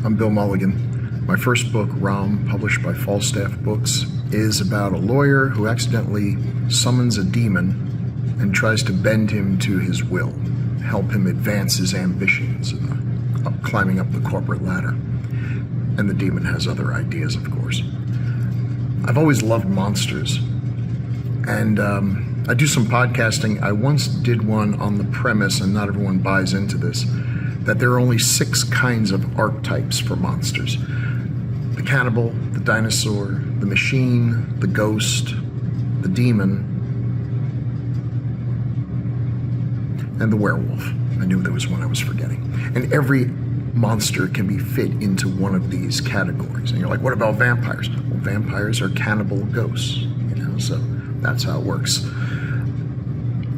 I'm Bill Mulligan. My first book, Raum, published by Falstaff Books, is about a lawyer who accidentally summons a demon and tries to bend him to his will, help him advance his ambitions, climbing up the corporate ladder. And the demon has other ideas, of course. I've always loved monsters, and I do some podcasting. I once did one on the premise, and not everyone buys into this, that there are only 6 kinds of archetypes for monsters. The cannibal, the dinosaur, the machine, the ghost, the demon, and the werewolf. I knew there was one I was forgetting. And every monster can be fit into one of these categories. And you're like, what about vampires? Well, vampires are cannibal ghosts, so that's how it works.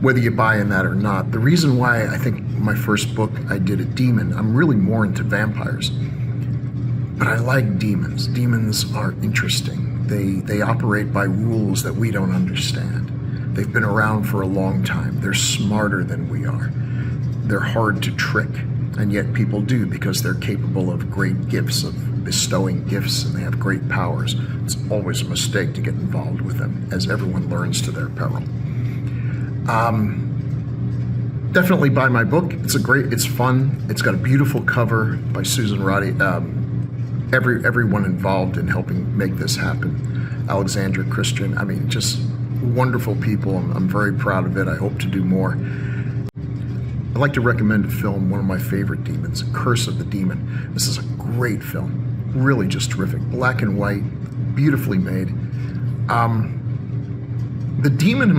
Whether you buy in that or not, the reason why I think my first book I did a demon, I'm really more into vampires. But I like demons. Demons are interesting. They operate by rules that we don't understand. They've been around for a long time. They're smarter than we are. They're hard to trick, and yet people do because they're capable of great gifts, of bestowing gifts, and they have great powers. It's always a mistake to get involved with them, as everyone learns to their peril. Definitely buy my book. It's fun. It's got a beautiful cover by Susan Roddy. Everyone involved in helping make this happen. Alexandra, Christian, just wonderful people. I'm very proud of it. I hope to do more. I'd like to recommend a film, one of my favorite demons, Curse of the Demon. This is a great film, really just terrific. Black and white, beautifully made. The demon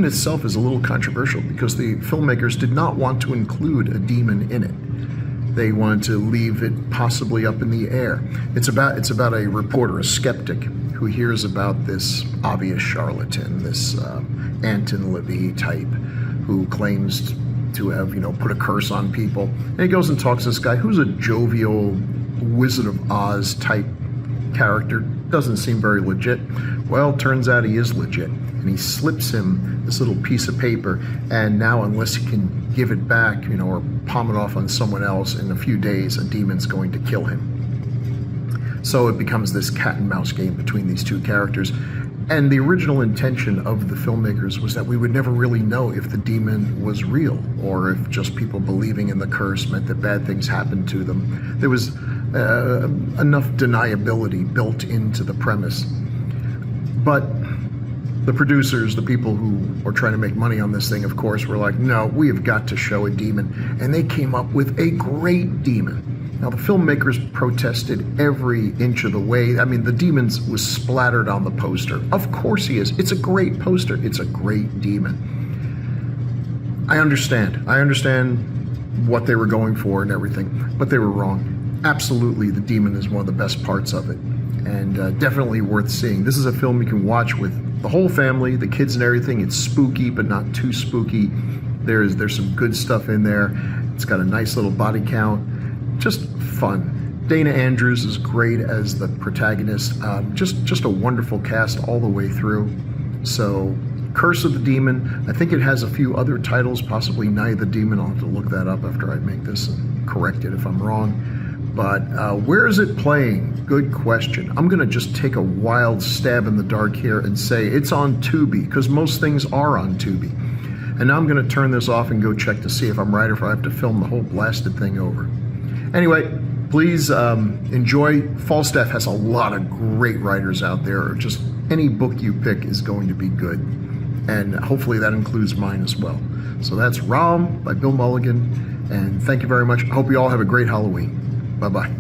itself is a little controversial because the filmmakers did not want to include a demon in it. They wanted to leave it possibly up in the air. It's about a reporter, a skeptic, who hears about this obvious charlatan, this Anton LaVey type, who claims to have, put a curse on people. And he goes and talks to this guy who's a jovial Wizard of Oz type character. Doesn't seem very legit. Well, turns out he is legit. And he slips him this little piece of paper, and now unless he can give it back, or palm it off on someone else, in a few days, a demon's going to kill him. So it becomes this cat and mouse game between these two characters. And the original intention of the filmmakers was that we would never really know if the demon was real, or if just people believing in the curse meant that bad things happened to them. There was enough deniability built into the premise. But the producers, the people who were trying to make money on this thing, of course, were like, no, we have got to show a demon. And they came up with a great demon. Now, the filmmakers protested every inch of the way. The demon was splattered on the poster. Of course he is. It's a great poster. It's a great demon. I understand what they were going for and everything, but they were wrong. Absolutely, the demon is one of the best parts of it, and definitely worth seeing. This is a film you can watch with the whole family, the kids and everything. It's spooky, but not too spooky. There's some good stuff in there. It's got a nice little body count. Just fun. Dana Andrews is great as the protagonist. Just a wonderful cast all the way through. So, Curse of the Demon. I think it has a few other titles, possibly Night of the Demon. I'll have to look that up after I make this and correct it if I'm wrong. But where is it playing? Good question. I'm going to just take a wild stab in the dark here and say it's on Tubi, because most things are on Tubi. And now I'm going to turn this off and go check to see if I'm right or if I have to film the whole blasted thing over. Anyway, please enjoy. Falstaff has a lot of great writers out there. Just any book you pick is going to be good. And hopefully that includes mine as well. So that's Raum by Bill Mulligan. And thank you very much. I hope you all have a great Halloween. Bye-bye.